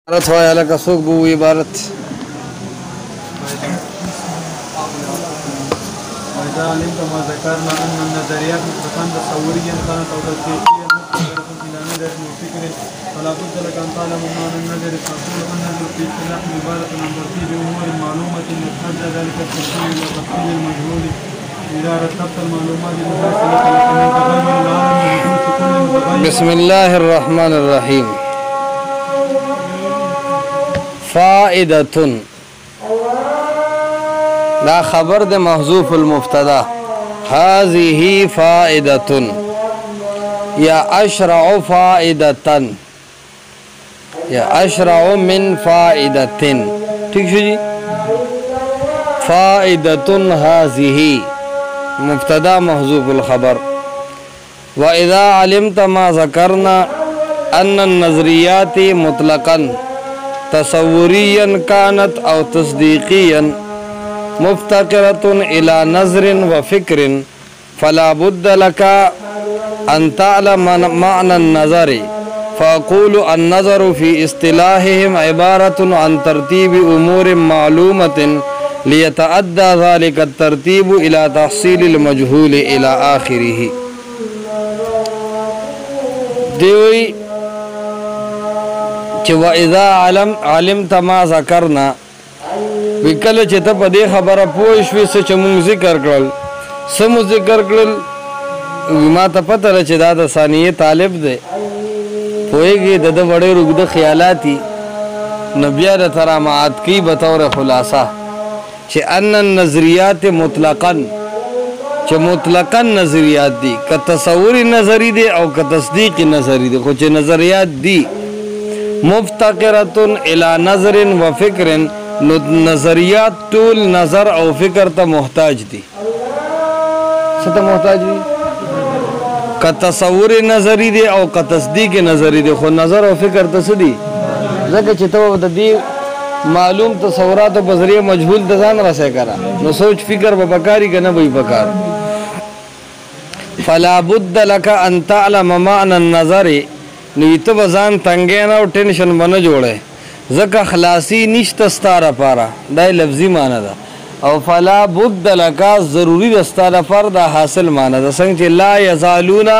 عبارت وای لکه څوک به وي عبارت وإذا علمت ما ذكرنا أن النظريات مطلقا تصوريا كانت أو تطبيقيا مقتربة إلى نظر وفكر فلا بد لك أن تعلم معنى النظر فأقول النظر في اصطلاح عبارة عن ترتيب أمور معلومة يتحدى ذلك الترتيب وتفصيل المجهول إذا رتبت المعلومات المفصلة فمن تغير العالم وحدوث كل متغير. بسم الله الرحمن الرحيم. فائدة لا خبر ده محذوف المبتدا. هذه فائدة يا أشرع فائدة يا أشرع من فائدة. ٹھیک شو جی. فائدة هذه مبتدا محذوف الخبر. وإذا علمت ما ذكرنا أن النظريات مطلقا تصوريا كانت أو تصديقيا مفتقرة إلى نظر وفكر فلا بد لك أن تعلم معنى النظر فأقول النظر في اصطلاحهم عبارة عن ترتيب أمور معلومة ليتأدى ذلك الترتيب إلى تحصيل المجهول إلى آخره. دیوئی چې وإذا علمت ما ذكرنا وکله چې ته په دې خبره پوه شوې څه چې مونږ ذکر کړل څه مو ذکر کړل ما ته پته ده چې دا د ثانیې طالب دی پوهېږي د ده وړې روږده خیالاتي نو بیا د ترامعات کوي بطور خلاصه چې ان النظریات مطلقا چې مطلقا نظریات دي که تصوری نظری دي او که تصدیقی نظری دي خو چې نظریات دي مفتقرة الى نظر و فکر نو نظریات ټول نظر او فکر ته محتاج دي. څه ته محتاج دي؟ که تصور نظری دي او که تصدیق نظری دي خو نظر او فکر ته څه دي؟ ځکه چې ته د دې معلوم تصوراتو په ذریعه مجهول ته ځان رسې کړه نو سوچ فکر به پکاري که نه به پکار. فلا بد لك ان تعلم معنى النظر نو ته به ځان تنګې نه او ټینشن به نه جوړې ځکه خلاصي نشته ستا لپاره دا لفظي معنی ده او فلا بد لك ضروري ده ستا لپاره دا حاصل معنی ده څنګه چې لا یزالون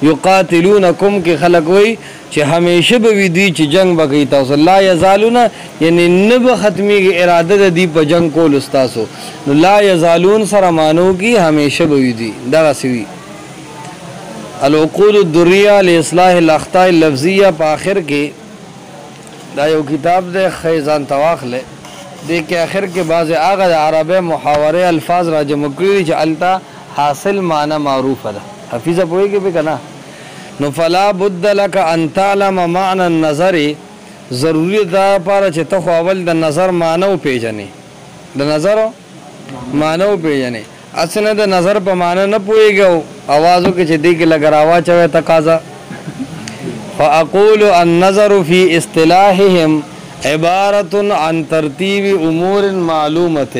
یقاتلونکم کې خلک وایي چې همیشه به وي دوی چې جنګ به کوي تاسو لا یزالون یعنی نه به ختمیږي اراده ده دوی په جنګ کولو ستاسو نو لا یزالون سره معنو کې همیشه به وي دوی دغسې وي. العقول الدریه لاصلاح الاخطاء اللفظیه په آخر کې دا یو کتاب دی خیزان تواخله دې کې آخر کې بعض هغه د عربی محاورې الفاظ را جمع کړي چې هلته حاصل معنی معروفه ده حفیظه پوهېږي پې که نه نو فلا بد لك ان تعلم معنى النظر ضروري دا لپاره چې ته خو اول د نظر معنی وپېژنې د نظر معنی وپېژنې هسې نه د نظر په معنی نه پوهېږي او اوازو کې چې دې کې لږ راواچوی تقاضا. فأقول النظر في اصطلاحهم عبارة عن ترتیب امور معلومة.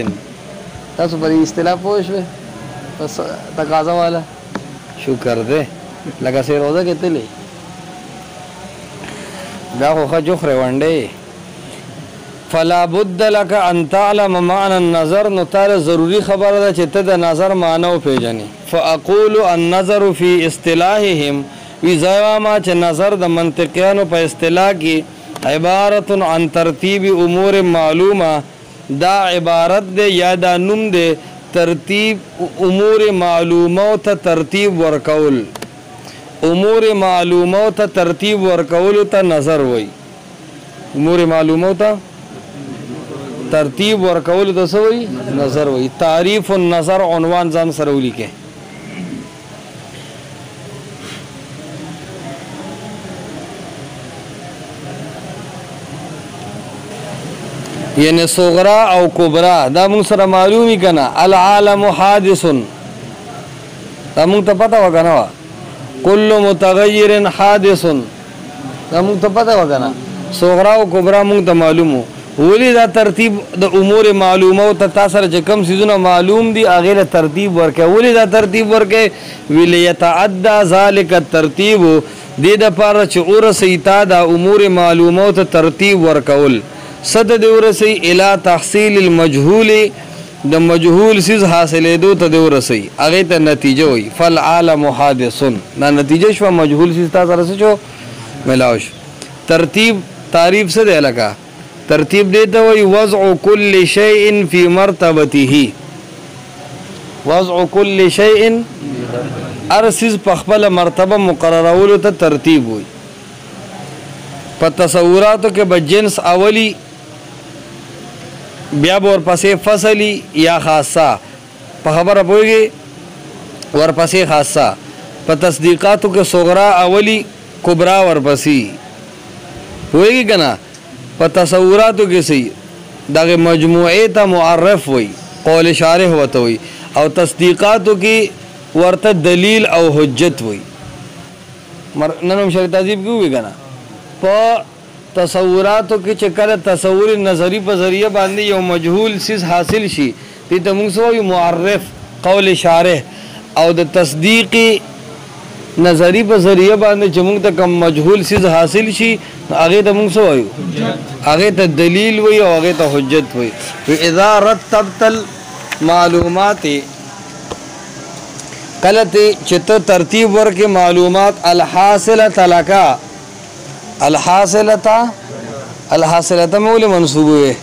تاسو په دې اصطلاح پوه شوې بس تقاضا والا شکر دی لکه سیروزه کې تللی دا خو ښه جوخرې ونډې. فلا بد لك ان تعلم معنى النظر نو تاله ضروري خبره ده چې ته د نظر معنی وپېژنې. فاقول النظر في اصطلاحهم وی زواما چې نظر د منطقیانو په اصطلاح کې عبارت عن ترتیب امور معلومه دا عبارت دی یا دا نوم دی ترتیب امور معلومه ته ترتیب ورکول امور معلومه ته ترتیب ورکول ته نظر وای امور معلومه ته ترتیب ورکول ته څه وای نظر وای. تعریف النظر عنوان ځان سره ولیکئ. یعنی صغرا او کبرا دا مونږ سره معلومی کنه العالم حادث دا مونږ ته پته وکنه کل متغیر حادث دا مونږ ته پته وکنه صغرا او کبرا مونږ ته معلومو ولی دا ترتیب د امور معلومه او ته سره چې کم سيزونه معلوم دي هغه له ترتیب ورکه ولی دا ترتیب ورکه ویل یتعدى ذلك الترتیب دې دپاره چې ورسئ تا دا امور معلومو ته ترتیب ورکول صد دې ورسئ الی تحصیل المجهول د مجهول سیز حاصلېدو ته دې ورسئ هغې ته نتیجه وایي فالعالم حادثن دا نتیجه شوه مجهول سیز تا سره څه شو ملاو شو ترتیب تعریف څه دی لکه ترتیب دې ته وایي وضع کل شیء فی مرتبته وضع کل شیء هر څیز په خپله مرتبه مقررولو ته ترتیب وایي په تصوراتو کې به جنس اولی بیا به ورپسې فصلی یا خاصه په خبره پوهېږې ورپسې خاصه په تصدیقاتو کې صغرا اولی کبرا ورپسې پوهېږي که نه په تصوراتو کې صحیح دغه مجموعې ته معرف وي قول شارح ورته وي او تصدیقاتو کې ورته دلیل او حجت وي نن هم شریعت تهذیب کې ووي که نه په تصوراتو کې چې کله تصور نظری په ذریعه باندې یو مجهول سیز حاصل شي دې ته موږ څه وایو معرف قول شارح او د تصدیقي نظری په ذریعه باندې چې موږ ته کوم مجهول سیز حاصل شي هغې ته موږ څه وایو هغې ته دلیل وایي او هغې ته حجت وایي اذا رتبت المعلومات کله چې ته ترتیب ورکې معلومات الحاصلة لك الحاصلة مې ولې منصوب وې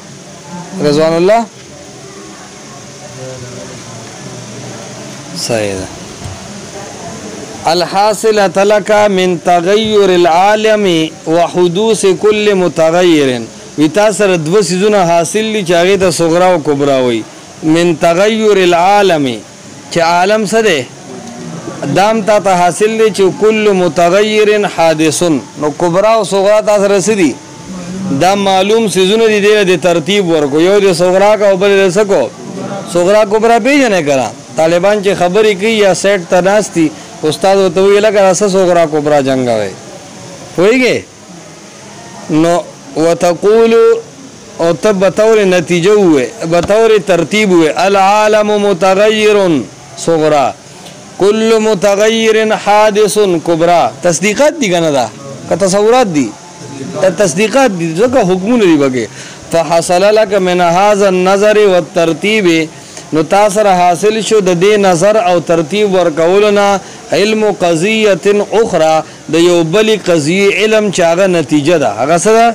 رضوان الله صحیح ده الحاصلة لك من تغير العالم وحدوث كل متغير وی تا سره دوه څیزونه حاصل دي چې هغې ته صغرا او کبرا وایي من تغیر العالم چې عالم څه دی دام تا ته حاصل دی چې کل متغیر حادثن نو کبرا او صغرا تا سره څه دي دا معلوم څیزونه دي دې د ترتیب ورکو یو د صغرا کا او بل د څه کو صغرا کبرا پېژنې که نه طالبان چې خبرې کوي یا سیټ ته ناست دي استاد ورته وویل لکه څه صغرا کبرا جنګوئ پوهېږې نو وتقول او ته بطور نتیجه ووې بطور ترتیب ووې العالم متغیر صغرا کل متغیر حادث کبرا تصدیقات دي که نه ده که تصورات دي تصدیقات دي ځکه حکمونه دي پکې فحصل لك من هذا النظر والترتیب نو تا سره حاصل شو د دې نظر او ترتیب ورکولو نه علم قضیة اخرى د یو بلې قضیې علم چې هغه نتیجه ده هغه څه ده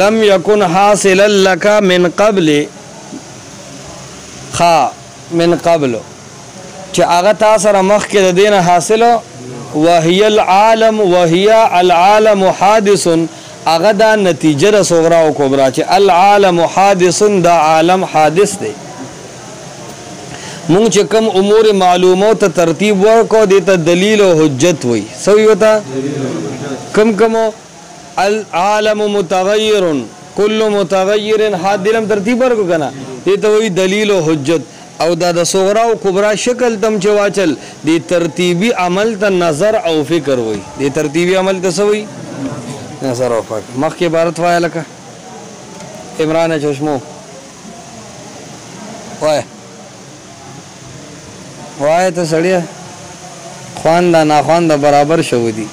لم یکن حاصلا لك من قبل من قبل چې هغه تا سره مخکې د دې نه حاصله وهي العالم حادث هغه دا نتیجه د صغرا او کبرا چې العالم حادث دا عالم حادث دی مونږ چې کوم امور معلومو ته ترتیب ورکو دې ته دلیل او حجت وایي څه وایي ورته کوم العالم متغیر کل متغیر حادث ترتیب ورکو که نه دې ته وایي دلیل او حجت او دا د صغرا او کبرا شکل تم چې واچل دې ترتیبي عمل ته نظر او فکر وایي دې ترتیبي عمل ته څه وایي نظر او فکر مخکې عبارت وایه لکه عمران چشمو وایه وای ته سړی خوان دا ناخوان دا برابر شو دي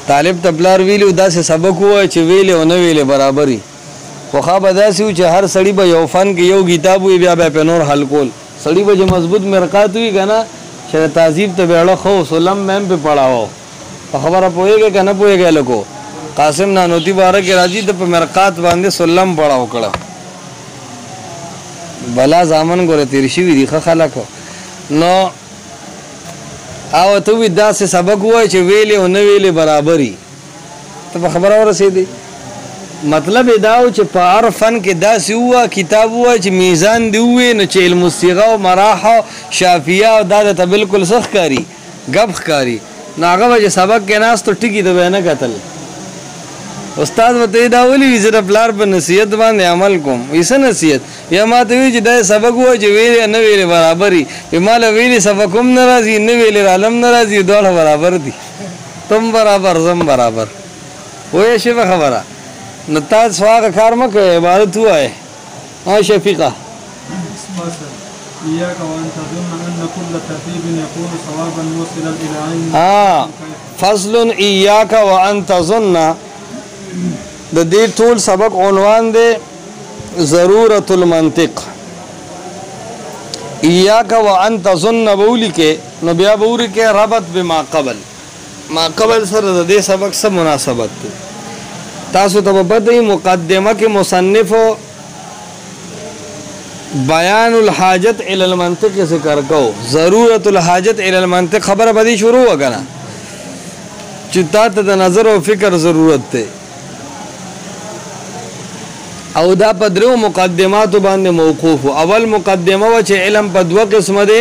طالب ته پلار ویلو داسې سبق ووایه چې ویلې او نه ویلې برابري خو خواه به داسې و چې هر سړي به یو فن کې یو کتاب وي بیا به پې نور حل کول سړي به چې مضبوط مرقات وي که نه چې تهذیب ته به اړه خو سلم به هم پې پړاوه په خبره پوهېږې که نه پوهېږې لکو قاسم نانوتي باره کې راځي ته په مرقات باندې سلم پړاو کړه بلا زامن ګوره تېر شوي دي ښه خلکو نو او ته وی داسې سبق وای چې ویلې او نه ویلې برابري ته په خبره ورسېدې مطلب یې دا و چې په هر فن کې داسې ووایه کتاب ووایه چې میزان دې ووایې نو چې علم الصیغه او مراحه شافیه او دا درته بلکل څه ښکاري ګپ ښکاري نو هغه به چې سبق کې ناست و ټکي ته به یې نه کتل استاد ورته یې دا ولي وي زه د پلار په نصیحت باندې عمل کوم وایي څه نصیحت بیا ما ته وایي چې دا سبق ووایه چې ویلې نه ویلې برابري وایي ما له ویلې سبق هم نه راځي نه ویلې رالم نه راځي دواړه برابر دي تم برابر زم برابر پوه شوې په خبره نو تاسو هغه کار مه کوئ عبادت ووایه ها شفیقه فصل ایاک وان تظن د دې ټول سبق عنوان دی ضرورت المنطق. ایاک وان تظن بولی کې نو بیا بولی کې ربط بما قبل، ما قبل سره د دې سبق سره مناسبت دی. تاسو ته په دې مقدمه کې مصنف بیان الحاجت الى المنطق ذکر کو. ضرورت الحاجت الى المنطق خبره بدی شروع وکنه چې تا ته د نظر او فکر ضرورت ده او دا په درو مقدمات باندې موقوف. اول مقدمه و چې علم په دوه قسمه ده،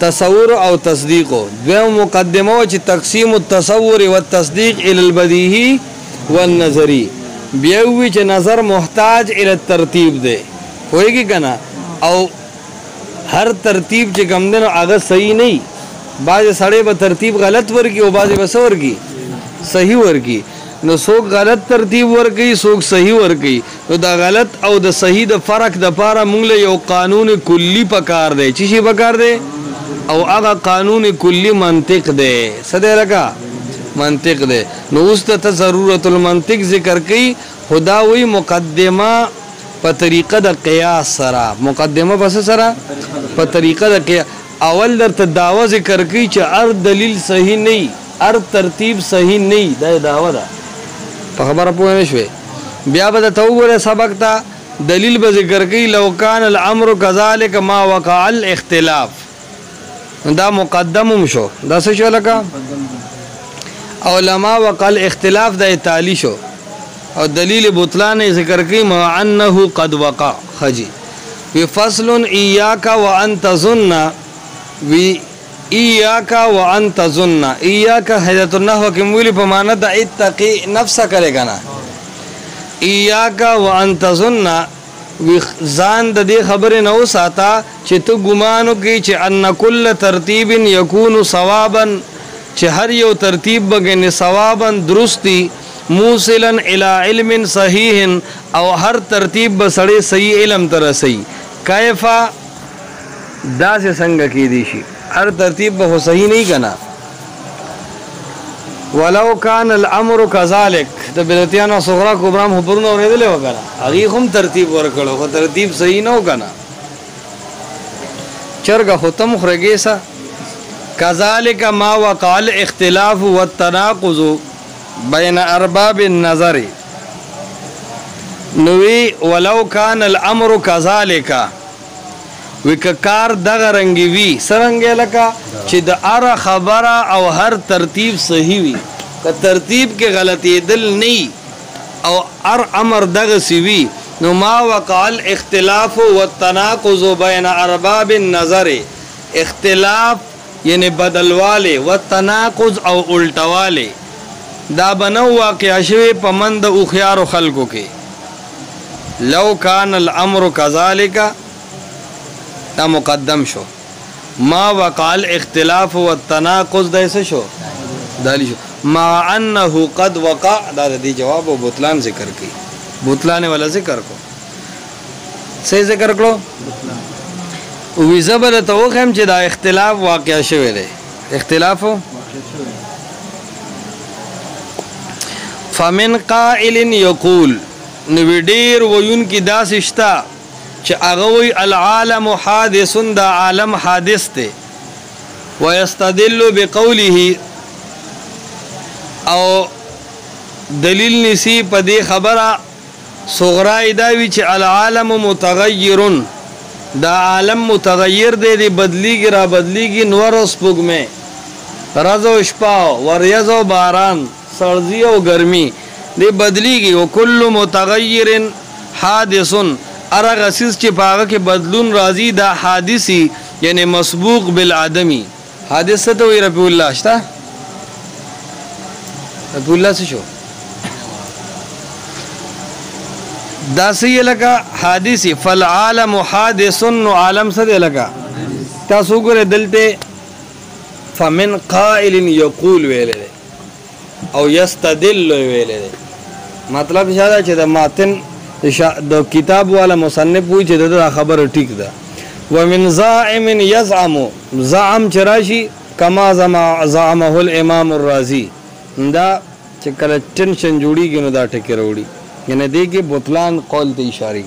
تصور او تصدیق. دویم مقدمه و چې تقسیم التصور والتصدیق الى البدیهی والنظری. بیا وی چې نظر محتاج الى الترتیب ده ہوئے کنا او ہر ترتیب چې کم دنو هغه صحیح نه. بعض سړی به ترتیب غلط ورکی او بعض به څه ورکی صحیح ورکی. نو څوک غلط ترتیب ورکی څوک صحیح ورکی. نو دا غلط او د صحیح د فرق د پاره مونږ له یو قانون کلی پکار دی. چی شي پکار دی؟ او هغه قانون کلی منطق دی. څه دی لکه منطق دی. نو اوس ته ضرورت المنطق ذکر کړي. خدا وی مقدمه په طریقه د قیاس سره. مقدمه پس سره په طریقه د قیاس. اول درته داوا ذکر کی چې هر دلیل صحیح نه، هر ترتیب صحیح نه. دا داوا ده په خبره پوه نه شوي. بیا به ته وګوره سبق ته دلیل به ذکر کی لو کان الامر كذلك ما وقع الاختلاف. دا مقدمم شو. دا څه شو لکه او لما وقع الاختلاف د تعالی شو. او دلیل بطلان ذکر کی مع انه قد وقع خجی. وی فصل ایاک وان تظن، وی ایاک وان تظن. ایاک حیدت النحو کې مولی په معنا د اتقی نفس کرے گا نا. ایاک وان تظن وی ځان د دې خبره نو ساته چې ته ګمانو کې چې ان کل ترتیب یکون ثوابا، چې هر یو ترتیب بګنه ثوابا درستی، موصلا الى علم صحیح او هر ترتیب بسړی صحیح علم تر رسی. کیفا دا سے څنګه کی دی شي هر ترتیب به صحیح نه کنا. ولو کان الامر كذلك د بدعتیانو صغرا کبرا هم پرونه اوریدل وکړه. هغه هم ترتیب ورکړو خو ترتیب صحیح نه وکنا. چرګه ختم خرګیسا كذلك ما وقع الاختلاف والتناقض بین ارباب النظر. نوی ولو کان الامر كذلك وککار دغه رنگی وی سرنګ لکه چې د اره خبره او هر ترتیب صحیح وي. که ترتیب کې غلطی دل نه او ار امر دغه سی وی نو ما وقع الاختلاف والتناقض بین ارباب النظر. اختلاف یعنی بدلواله والتناقض او الټواله دا بنو واقع شوی په مند او خيار خلقو کې. لو کان الامر كذلك دا مقدم شو. ما وقع الاختلاف والتناقض دا ایسا شو دالی شو. مع انه قد وقع دا دی جواب و بطلان ذکر کی. بطلان والا ذکر کو سی ذکر کرو وی زبر توخم چې دا اختلاف واقع شوی دی. اختلاف فمن قائل یقول نو ډیر وین کی داس شتا چې هغه وی العالم حادث، دا عالم حادث ته. ويستدل بقوله او دلیل نسی په دې خبره صغرا دا وی چې العالم متغیر، دا عالم متغیر دی بدلیږي را بدلیږي. نور اوس پګمه راز او شپه وریاض او باران سردی او ګرمي دی بدلیږي. او کل متغیر حادث ارغه سیس چې پاغه کې بدلون راځي دا حادثي یعنی مسبوق بالعدمی. حادثه ته وی ربی الله شتا ربی الله څه شو دا سی لکه حادثی. فالعالم حادث نو عالم څه دی لکه تاسو ګره دلته فمن قائل یقول ویل او یستدل ویل. مطلب شاده چې د ماتن د کتاب والا مصنف وی چې دا خبر ټیک ده. ومن زائم يزعم زعم چراشی کما زعمه الامام الرازی دا چې کله ټینشن جوړیږي نو دا ټکی راوړي یعنی دې کې بطلان قول ته اشاره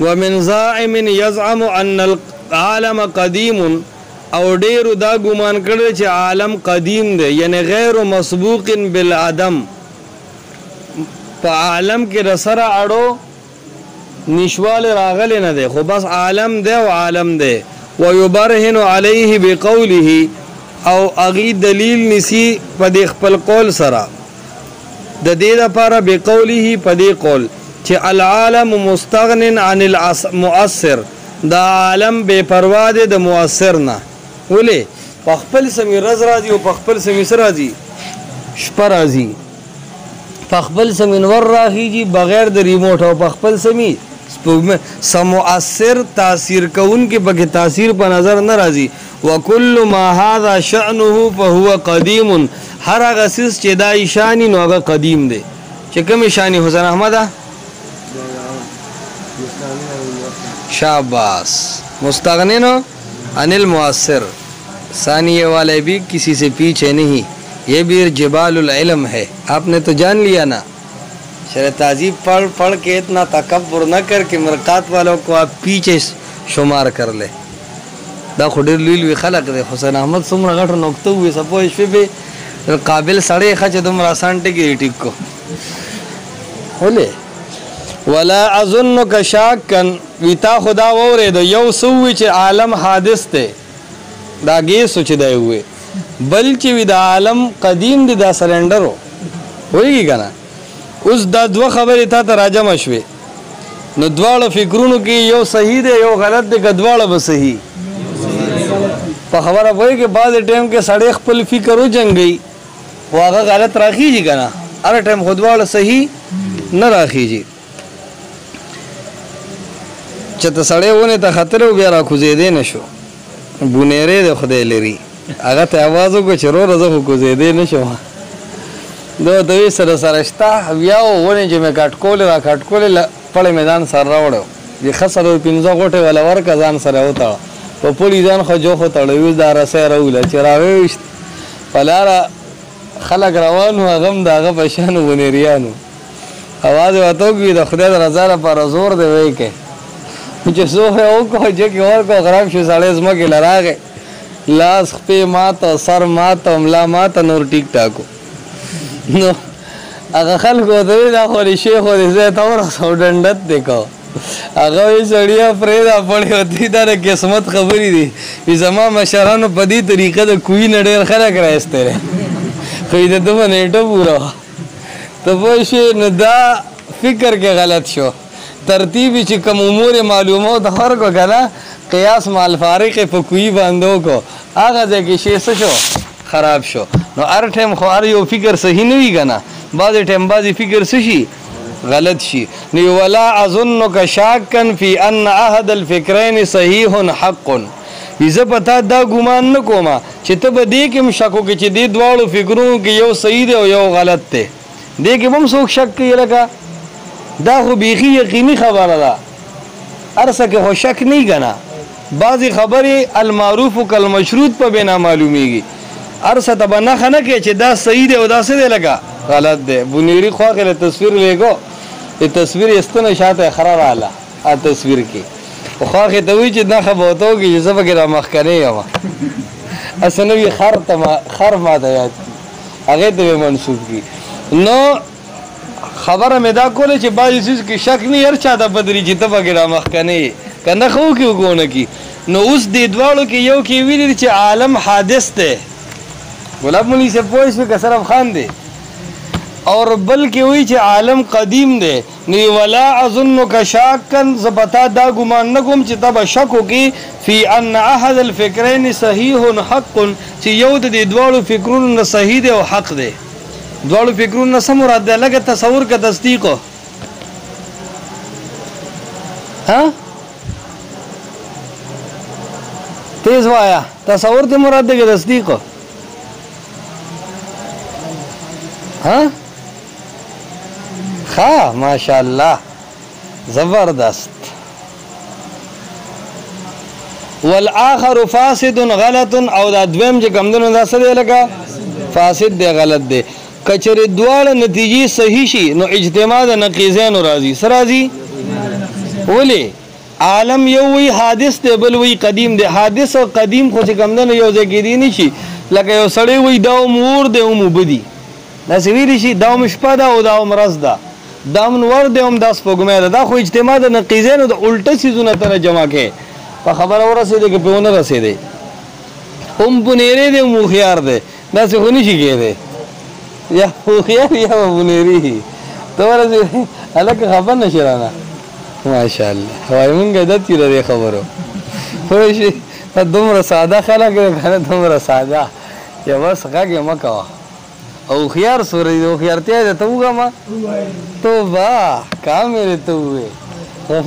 ومن زاعم يزعم ان العالم قديم او ډیرو دا ګمان کړی چې عالم قدیم دی یعنی غیر مسبوق بالعدم په عالم کې رسره اړو نشوال راغلی نه دی خو بس عالم دی او عالم دی ويبرهن عليه بقوله او اغي دلیل نسی په دې خپل قول سره د دې لپاره بقوله په دې قول چې العالم مستغن عن المؤثر دا عالم بے پروا دی د مؤثر نه ولې په خپل سمي رز راځي او په خپل سمي سره راځي شپه راځي په خپل سمي نور راخیږي بغیر د ریموټ او په خپل سمي سمؤثر تاثیر کون کې بګه تاثیر په نظر نه راځي وکل ما هذا شأنه فهو قديم هر هغه څه چې دا شانی نو هغه قدیم دی چې کوم شانی حسین احمد शाबाश मुस्तगनिन अनिल मुअस्सिर सानिये वाले भी किसी से पीछे नहीं ये भी जबालुल इल्म है आपने तो जान लिया ना शरह ताजीब पढ़ पढ़ के इतना तकब्बुर न करके मरकात वालों को आप पीछे शुमार कर ले दा खुडर लील भी खलक दे हुसैन अहमद सुमरा गठ नोकते हुए सपो इस पे काबिल सड़े खच तुम रासांटे की टिक को बोले ولا اظنك شاكا وتا خدا وره دو یو سوي چې عالم حادث ته دا گی سوچ دی وي بل چې وی دا عالم قدیم دی دا سلندر وایي کنه اوس دا دوه خبرې ته راجم شوي نو دواړه فکرونو کې یو صحیح دی یو غلط دی کدواړه به صحیح په خبره وایي کې بعض ټیم کې سړی خپل فکر و جنگي واغه غلط راخیږي کنه هر ټیم خودواړه صحیح نه راخیږي چې ته سړی ونه ته خطر او بیا را کوزیدې نشو بونیرې د خدای لري هغه ته आवाज وکړ چې رو زه کوزیدې نشم دا دوی سره سرشتہ بیا ونه چې مې کټ کول را کټ کول په میدان سره راوړو د خسر 15 غوټه ولا ور کزان سره وته په پولی ځان خو جو خو تړوي دا رسې راول چې راوي پلاره خلک روانو غم داغه پښانو بونیریانو आवाज وته کوي د خدای رضا لپاره زور دی وای کې چې زه او کو چې اور کو خراب شو ساړې زما کې لراغه لاس په ماته سر ماته املا ماته نور ټیک ټاکو نو هغه خلکو ته دا خو شیخ خو دې ته اور سودندت دیکھو هغه یې سړیا فريدا پړې وتی دا قسمت خبرې دي چې زما مشرانو په دې طریقه د کوی نډیر خلک راځته خو دې ته نیټه پورا ته وښه نو دا فکر کې غلط شو ترتیبی چې کوم امور معلومات هر کو کنه قیاس مال فارق په کوی باندې کو هغه ځکه شی څه شو خراب شو نو هر ټیم خو هر یو فکر صحیح نه وی کنه بعض ټیم بعض فکر څه شي غلط شي نو ولا اظنک شاکا فی ان احد الفکرین صحیح حق اذا پتا دا ګمان نه کوما چې ته به دې کې شکو کې چې دې دواړو فکرونو کې یو صحیح دی او یو غلط دی دې کې هم څوک شک کوي لکه دا خو بیخی یقینی خبره ده ارسه کې خو شک نه کنه بعضی خبرې المعروف کالمشروط په بنا معلومیږي ارسه ته بنا خنه کې چې دا صحیح دی او دا څه دی لگا غلط دی بنيري خو غل تصویر لګو ای تصویر استنه شاته خراب اعلی ا تصویر کې خو خو ته وی چې دا خبرته کې چې زبر کې را مخ کنه یم اسنوي خر ما ته یاد هغه ته منسوب کی نو خبره مې دا کوله چې بعضی چیز کې شک نه هر چا د بدري چې ته وګړه مخکنه کنه خو کې وګونه کی نو اوس دې دوالو کې یو کې ویل چې عالم حادث ده ګلاب مولوی سے پوښتنه وکړه صرف خان دی اور بلکې وی چې عالم قدیم دی نو ولا اظنک شاکا زبتا دا ګمان نه کوم چې تب شک وکي فی ان احد الفکرین صحیح حق چې یو د دې دوالو فکرونو صحیح دی او حق دی دوالو فکرونو سم مراد ده لکه تصور کا تصدیق ها تیز وایا تصور ته مراد ده تصدیق ها خا ماشاءالله زبردست والآخر فاسد غلط او دا دویم چې کمدنو دا څه دی لکه فاسد دی غلط دی کچره دواړه نتیجې صحیح شي نو اجتماع د نقیضین راځي سره راځي ولې عالم یو وی حادث دی بل وی قدیم دی حادث او قدیم خو چې کوم نه یو ځای کې دی نشي لکه یو سړی وی دا مور دی او مبدي دا سویری شي دا مشپه ده او دا مرز ده دا منور دی هم دا سپوږمۍ ده دا خو اجتماع د نقیضین د الټه سیزونه ته جمع کې په خبره ورسېده کې په ونه رسېده هم بنیری دی هم هوښیار دی داسې خو نشي کېدی یا هوښیار یا بنیری ته ورسېدې هلکه خبر نه شي رانه ماشاءالله وای مونږ عادت یې د دې خبرو پوه شئ دومره ساده خلک دی که نه دومره ساده یا بس غږ یې مه کوه او هوښیار سوری دی هوښیارتیا یې ته وګمه توبه کامل یې ته ووایې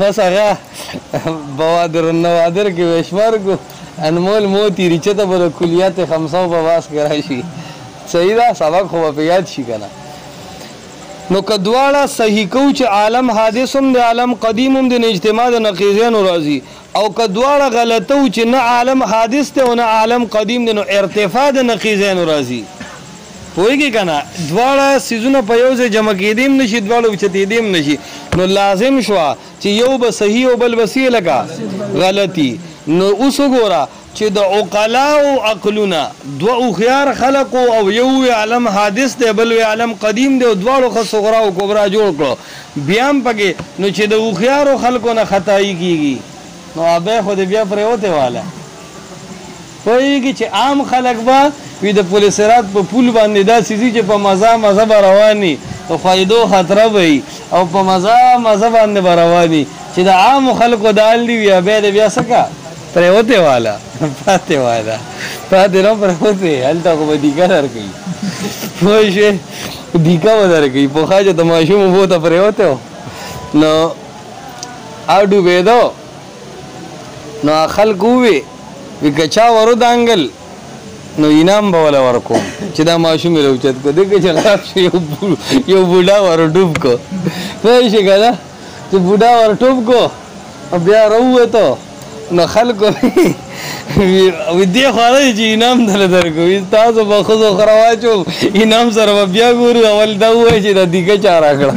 بس هغه بوادر النوادر کې وشمار کو انمول موتی ریچته به د کلیات خمسو په واس کې راشي صحیح ده سبق خو به په یاد شي که نه نو که دواړه صحیح کوو چې عالم حادث هم د عالم قدیم هم د اجتماع د نقیضینو راځي او که دواړه غلطه و چې نه عالم حادث دی او نه عالم قدیم دی نو ارتفاع د نقیضینو راځي پوهېږي که نه دواړه څیزونه په یو ځای جمع کېدی هم نشي دواړه اوچتېدی هم نشي نو لازم شوه چې یو به صحیح او بل به څه لکه غلطي نو اوس وګوره چې د عقلاو عقلونه دوه هوښیار خلقو او یو عالم حادث دی بل عالم قدیم دی او دواړو ښه صغرا او کبرا جوړ کړو بیا هم پکې نو چې د هوښیارو خلکو نه خطایي کېږي نو ابی خو دې بیا پرېوتې واله پوهېږي چې عام خلک به وي د پل صراط په پول باندې دا څیزي چې په مزه به رواني په فایدو خطره به وي او په مزه باندې به رواني چې د عامو خلکو د حال دي وي ابی دې بیا څه که پرېوتې واله پاتې واله پاتې نه پرېوتې هلته خو به دیکه درکوي پوه شوې دیکه به درکوي پخوا چې د ماشوم اوبو ته پرېوتی و نو ډوبېدو نو خلکو ووې وي که چا ورودانګل نو انعام به وله ورکوم چې دا ماشوم یې راوچت کړو دې که چې خراب شو یو بوډا ور ډوب کړو پوه شې که نه چې بوډا ور ډوب کړو بیا راووتو نو خلکو دې خوا نه چې انعام دله درکوي تاسو به ښځو خره واچو انعام سره به بیا ګورو اول دا ووایي چې دا دیګه چا راکړه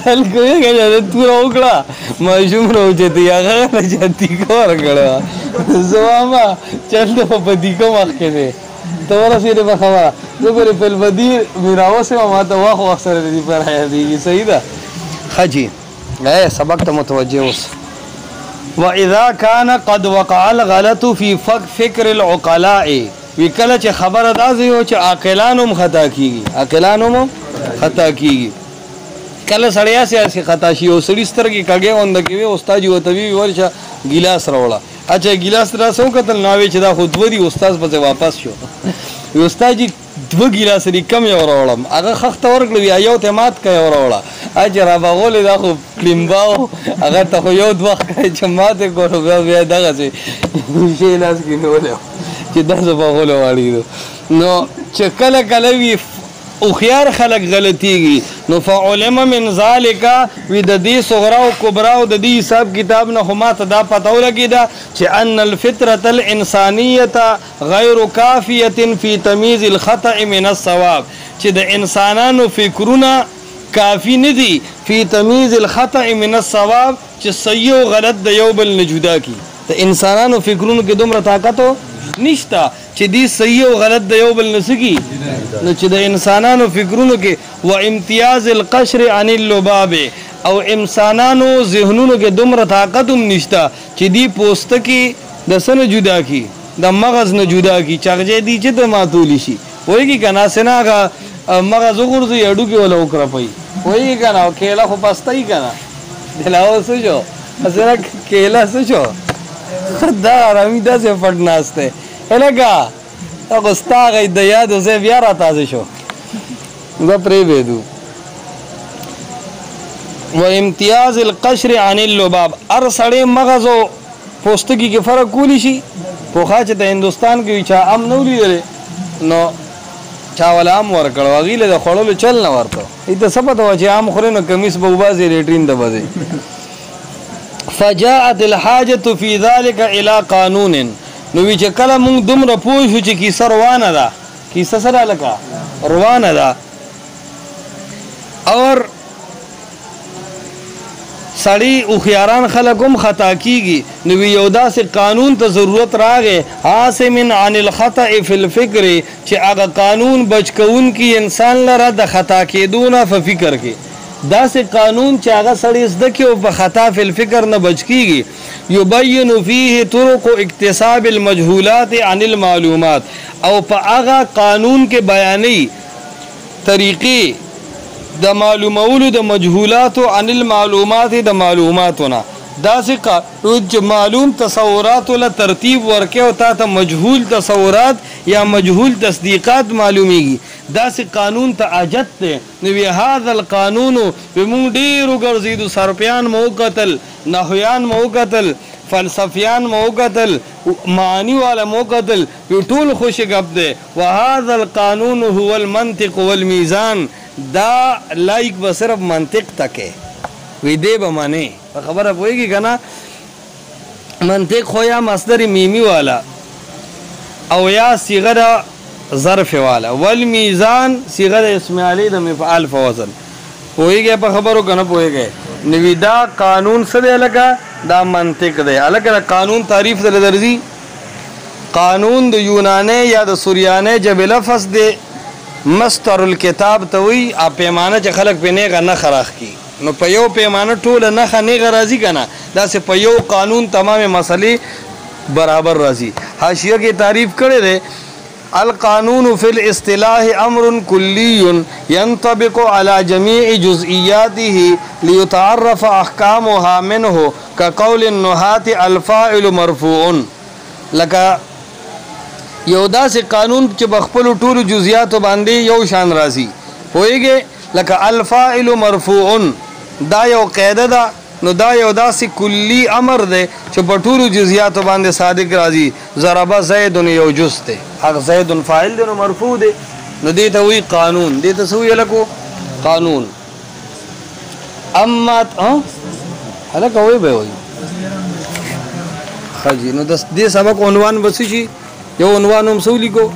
خلکو یې که توره وکړه ماشوم راوچتې هغه نه چا دیګه ورکړې وه زه وایم چلته به په دیګه مخکې دی ته ورسېدې په خبره زه پرې فلبدي مې راوسې وم ما ته وخت وخت سره دې پر یادېږي صحیح ده ښه جي سبق ته متوجه اوس وَإِذَا كَانَ قَدْ وَقَعَ الْغَلَطُ فِي فِكْرِ الْعُقَلَاءِ وی کله چې خبره داسې وي چې عاقلان هم خطا کېږي عاقلان هم خطا کېږي کله سړی هسې خطا شي یو سړي سترګې کږې غونده کې وي استاد یې ورته وي ورشه ګیلاس راوړه اچھا ګیلاس راسه وکتل نو وایي چې دا خو دوه دي استاد پسې واپس شو وي استاد جي دوه ګیلاس دي کم یې راوړم هغه خښته ورکړه وي یو ته مات که یې راوړه چې رابغولې دا خو کلیمبا و هغه ته خو یو دوه ښکاري چې ماتې کړو بیا دغسې شی لاس کې نیولی چې داسې بغولی واړېدو نو چې کله کله وي هوښیار خلک غلطېږي نو فعلم من ذلک وي د دې صغرا او کبرا او د دې حساب کتاب نه خو ماته دا پته ولګېده چې ان الفطرة الانسانیة غیر کافیة فی تمییز الخطأ من الصواب چې د انسانانو فکرونه کافی نه دي فی تمییز الخطأ من الصواب چې صحیح او غلط د یو بل نه جدا کي د انسانانو فکرونو کې دومره طاقت نشته چې دی صحیح او غلط د یو بل نه سکی نو چې د انسانانو فکرونو کې و امتیاز القشر عن اللباب او انسانانو ذهنونو کې دومره طاقت هم نشته چې دی پوستکی د څه نه جدا کی د مغز نه جدا کی چغجې دی چې ته ماتولی شي وایي که ناسې نه هغه مغز وغورځوي هډوکي وله وکړپوي وایي که نه کیله خو پستی که نه دلاوه څه شو هسې نه کیله څه شو دا آرامي داسې پټ ناست دی هلکه دا خو ستا هغه د یادو ځای بیا راتازه شو زه پرېږدو و امتیاز القشر عن اللباب هر سړی مغز او پوستکي کې فرق کولی شي پخوا چې د هندوستان کې وي چا ام نه ولیدلی نو چا وله ام ورکړ هغوی له د خوړلو چل نه ورته هغوی ته څه پته وه چې ام خورې نو کمیس به وباسي لیټرین ته به ځي فجاءت الحاجة في ذلك الى قانون نو وی چې کله مونږ دومره پوه شو چې کیسه روانه ده کیسه سره لکه روانه ده. اور سړی اوخیاران خلک هم خطا کیږي نو یو داسې قانون ته ضرورت راغی عاصم عن الخطأ فی الفکر چې هغه قانون بچ کوونکي انسان لره د خطا کېدو نه په فکر کې داسې قانون چې هغه سړی زده کړي او په خطا فی الفکر نه بچ کیږي. یبین فیه طرق اکتساب المجهولات عن المعلومات او په هغه قانون کې بیانې طریقې د معلومولو د مجهولاتو عن المعلومات د معلوماتونه داسې قانون چې معلوم تصوراتو له ترتیب ورکې او تا ته مجهول تصورات یا مجهول تصدیقات معلومیږي داسې قانون ته حاجت دی. نو وی هذا القانون بمونږ ډېرو ګرځېدو صرفیان مو وکتل نحویان مو وکتل فلسفیان مو وکتل معانی والا مو وکتل یو ټول خوش ګپ دی. وهذا القانون هو المنطق والمیزان دا لایک به صرف منطق تکے وی دی به معنی په خبره پوهېږي که نه منطق خو یا مصدر میمی والا او یا صیغه د ظرف والا والمیزان صیغه د اسم علی د مفعال په وزن پوهېږي په خبرو که نه پوهېږي. نو وی دا قانون څه دی لکه دا منطق دی. هلکه د قانون تعریف دله درځي قانون د یوناني یا د سوریاني جبې لفظ دی مستر الکتاب ته وی پیمانه چې خلک پې نیغه نښه راښکي نو په یو پیمانه ټوله نښه نیغه راځي که نه داسې په یو قانون تمامې مسلې برابر راځي. حاشیه کې تعریف کړی دی القانون فی الاصطلاح امر کلی ينطبق على جميع جزئیاته لیتعرف احکامها منه كقول النحاة الفاعل مرفوع. لکه یو داسې قانون چې بخپلو ټولو جزئیاتو باندې یو شان راځي پوهېږې لکه الفاعل مرفوع دا یو قاعده ده. نو دا یو داسې کلی امر دی چې په ټولو جزئیاتو باندې صادق راځي. ضربه زید یو جز دی هغه زید فاعل دی نو مرفوع دی نو دې ته وایي قانون. دې ته څه ویل کو قانون. اما هلکه وایي به وایي ښه جي نو د دې سبق عنوان به څه شي یو عنوان هم څه ولیکو